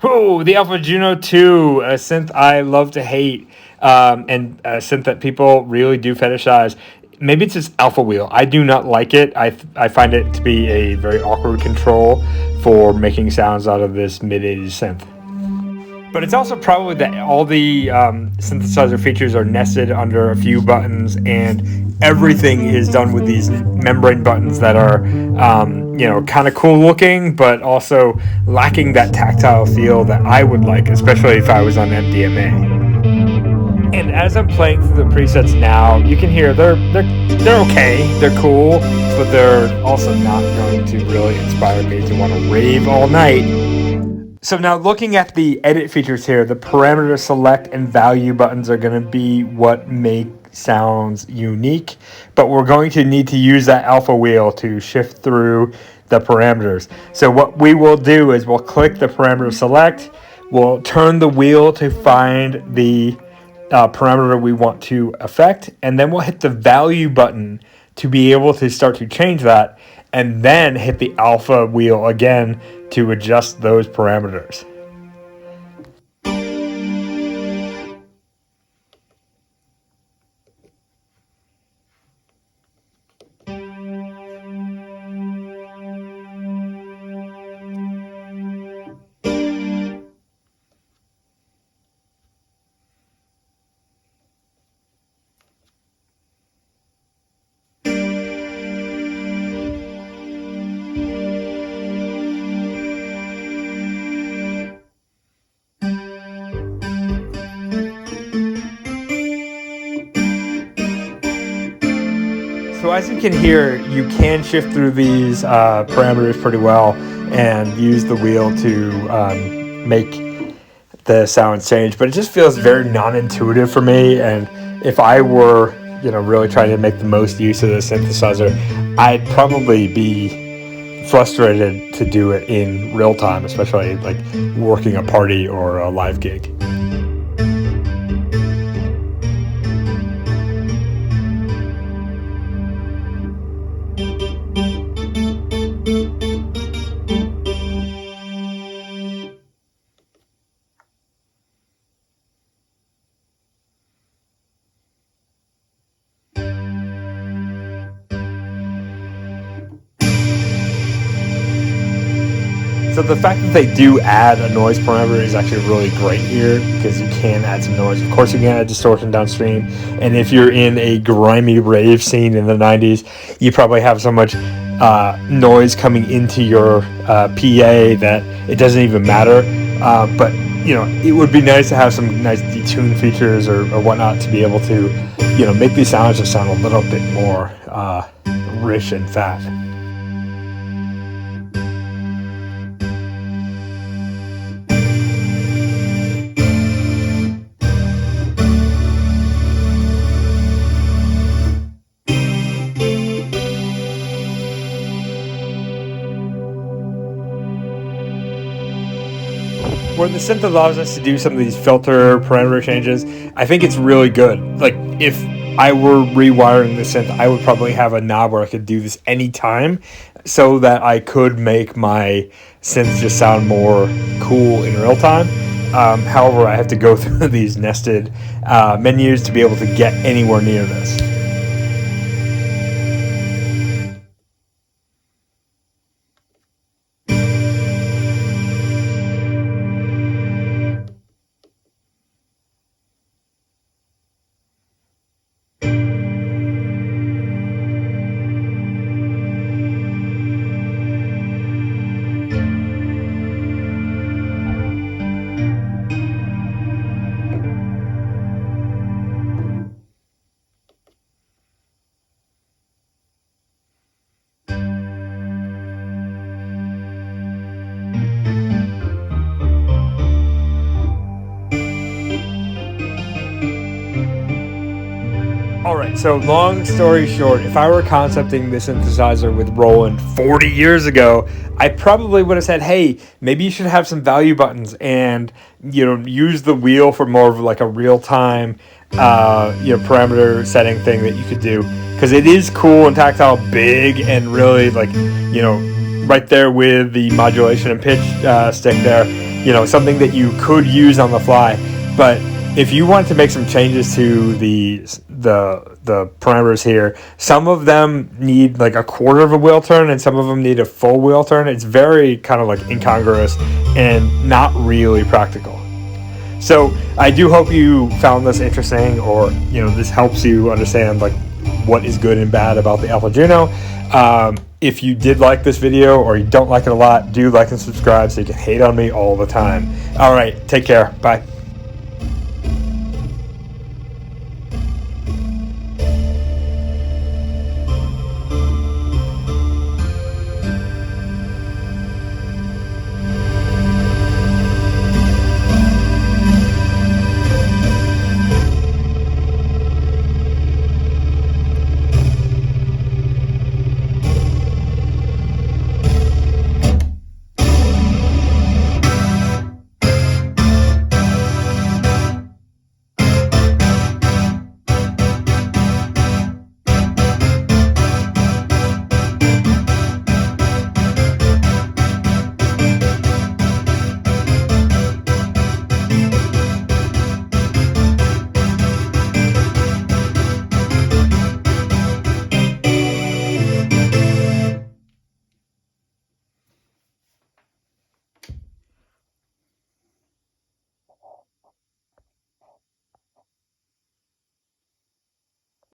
Oh, the Alpha Juno 2, a synth I love to hate, and a synth that people really do fetishize. Maybe it's just Alpha Wheel. I do not like it. I find it to be a very awkward control for making sounds out of this mid 80s synth. But it's also probably that all the synthesizer features are nested under a few buttons, and everything is done with these membrane buttons that are, kind of cool looking, but also lacking that tactile feel that I would like, especially if I was on MDMA. And as I'm playing through the presets now, you can hear they're okay, they're cool, but they're also not going to really inspire me to want to rave all night. So now looking at the edit features here, the parameter select and value buttons are going to be what make sounds unique, but we're going to need to use that alpha wheel to shift through the parameters. So what we will do is we'll click the parameter select, we'll turn the wheel to find the parameter we want to affect, and then we'll hit the value button to be able to start to change that, and then hit the alpha wheel again to adjust those parameters. So as you can hear, you can shift through these parameters pretty well and use the wheel to make the sounds change, but it just feels very non-intuitive for me. And if I were, really trying to make the most use of the synthesizer, I'd probably be frustrated to do it in real time, especially like working a party or a live gig. So the fact that they do add a noise parameter is actually really great here, because you can add some noise. Of course, you can add distortion downstream, and if you're in a grimy rave scene in the 90s, you probably have so much noise coming into your PA that it doesn't even matter. But it would be nice to have some nice detune features or whatnot to be able to, make these sounds just sound a little bit more rich and fat. Where the synth allows us to do some of these filter parameter changes, I think it's really good. Like, if I were rewiring the synth, I would probably have a knob where I could do this anytime, so that I could make my synth just sound more cool in real time. However, I have to go through these nested menus to be able to get anywhere near this. Alright, so long story short, if I were concepting the synthesizer with Roland 40 years ago, I probably would have said, hey, maybe you should have some value buttons and, use the wheel for more of like a real-time, parameter setting thing that you could do. Because it is cool and tactile, big, and really, like, right there with the modulation and pitch stick there. something that you could use on the fly. But if you want to make some changes to the parameters here, some of them need like a quarter of a wheel turn and some of them need a full wheel turn. It's very kind of like incongruous and not really practical. So I do hope you found this interesting, or this helps you understand like what is good and bad about the Alpha Juno. If you did like this video or you don't like it a lot, do like and subscribe so you can hate on me all the time. All right, take care. Bye.